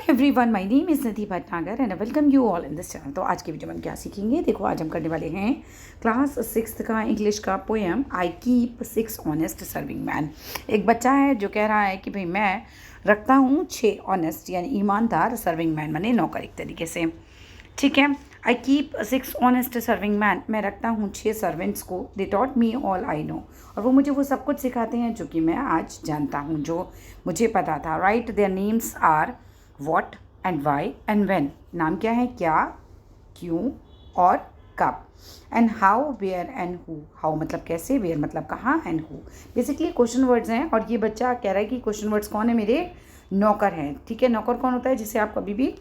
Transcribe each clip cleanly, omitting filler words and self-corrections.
Everyone, my name is Nidhi Bhatnagar and welcome you all in this channel. तो आज की video में हम क्या सीखेंगे, देखो आज हम करने वाले हैं क्लास 6 का इंग्लिश का poem I keep 6 honest serving man. एक बच्चा है जो कह रहा है कि भाई मैं रखता हूँ 6 ऑनेस्ट यानी ईमानदार सर्विंग मैन माने नौकर एक तरीके से। ठीक है, I keep 6 honest serving man, मैं रखता हूँ 6 सर्वेंट्स को। They taught me all I know, और वो मुझे वो सब कुछ सिखाते हैं जो कि मैं आज जानता हूँ, जो मुझे पता था। Right, their names are what and why and when. नाम क्या है, क्या, क्यों और कब। And how, where and who. How मतलब कैसे, वेयर मतलब कहाँ, and who basically question words हैं। और ये बच्चा कह रहा है कि क्वेश्चन वर्ड्स कौन है, मेरे नौकर हैं। ठीक है, नौकर कौन होता है, जिसे आप कभी भी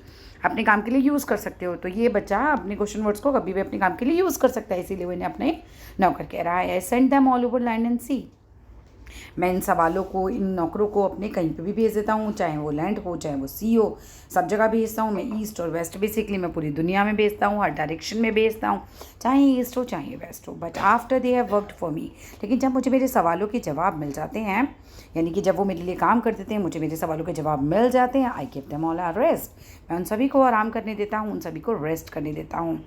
अपने काम के लिए यूज़ कर सकते हो। तो ये बच्चा अपने क्वेश्चन वर्ड्स को कभी भी अपने काम के लिए यूज़ कर सकता है, इसीलिए वो इन्हें अपने नौकर कह रहा है। I send them all over land and sea, मैं इन सवालों को, इन नौकरों को अपने कहीं पे भी भेज देता हूँ, चाहे वो लैंड हो चाहे वो सी हो, सब जगह भेजता हूँ मैं। ईस्ट और वेस्ट बेसिकली मैं पूरी दुनिया में भेजता हूँ, हर डायरेक्शन में भेजता हूँ, चाहे ईस्ट हो चाहे वेस्ट हो। But after they have worked for me, लेकिन जब मुझे मेरे सवालों के जवाब मिल जाते हैं, यानी कि जब वो मेरे लिए काम कर देते हैं, मुझे मेरे सवालों के जवाब मिल जाते हैं, I give them all a rest, मैं उन सभी को आराम करने देता हूँ, उन सभी को रेस्ट करने देता हूँ।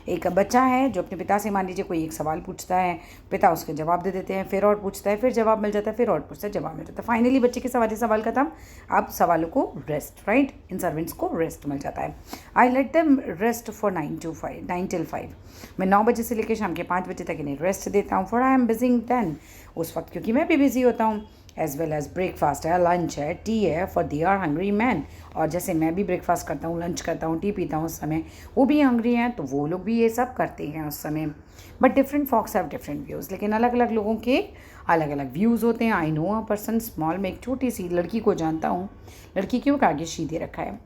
एक बच्चा है जो अपने पिता से, मान लीजिए कोई एक सवाल पूछता है, पिता उसके जवाब दे देते हैं, फिर और पूछता है, फिर जवाब मिल जाता है, फिर और पूछता है, जवाब मिल जाता है। फाइनली बच्चे के सवाल खत्म, अब सवालों को रेस्ट, राइट, इन सर्वेंट्स को रेस्ट मिल जाता है। I let them rest for 9 till 5, मैं 9 बजे से लेकर शाम के 5 बजे तक इन्हें रेस्ट देता हूँ। For I am busy then, उस वक्त क्योंकि मैं भी बिजी होता हूँ। एज वेल एज ब्रेकफास्ट है, लंच है, टी है, for they are hungry man, और जैसे मैं भी ब्रेकफास्ट करता हूँ, लंच करता हूँ, टी पीता हूँ, उस समय वो भी हंग्री हैं, तो वो लोग भी ये सब करते हैं उस समय। But different folks have different views, लेकिन अलग अलग लोगों के अलग अलग व्यूज़ होते हैं। I know a person small, मैं एक छोटी सी लड़की को जानता हूँ, लड़की क्यों का आगे शी दे रखा है,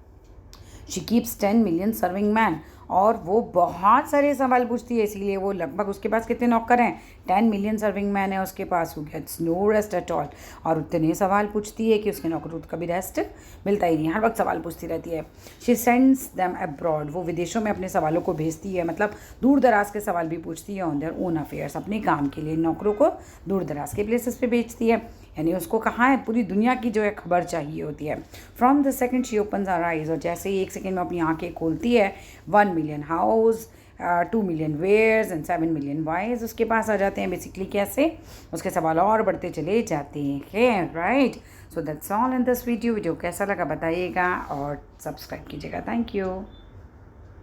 she keeps 10 million serving man, और वो बहुत सारे सवाल पूछती है, इसीलिए वो लगभग, उसके पास कितने नौकर हैं, 10 million सर्विंग मैन है उसके पास, who gets no rest at all, और उतने सवाल पूछती है कि उसके नौकर को कभी रेस्ट मिलता ही नहीं, हर वक्त सवाल पूछती रहती है। शी सेंड्स देम अब्रॉड, वो विदेशों में अपने सवालों को भेजती है, मतलब दूर दराज के सवाल भी पूछती है, ऑन देयर ओन अफेयर्स, अपने काम के लिए नौकरों को दूर दराज के प्लेसेस पे भेजती है, यानी उसको कहाँ है, पूरी दुनिया की जो है खबर चाहिए होती है। From the second she opens our eyes, और जैसे ही 1 सेकेंड में अपनी आंखें खोलती है, 1 million hows, 2 million wheres and 7 million whys उसके पास आ जाते हैं। बेसिकली कैसे उसके सवाल और बढ़ते चले जाते हैं, right. So that's all in this video कैसा लगा बताइएगा और सब्सक्राइब कीजिएगा। Thank you.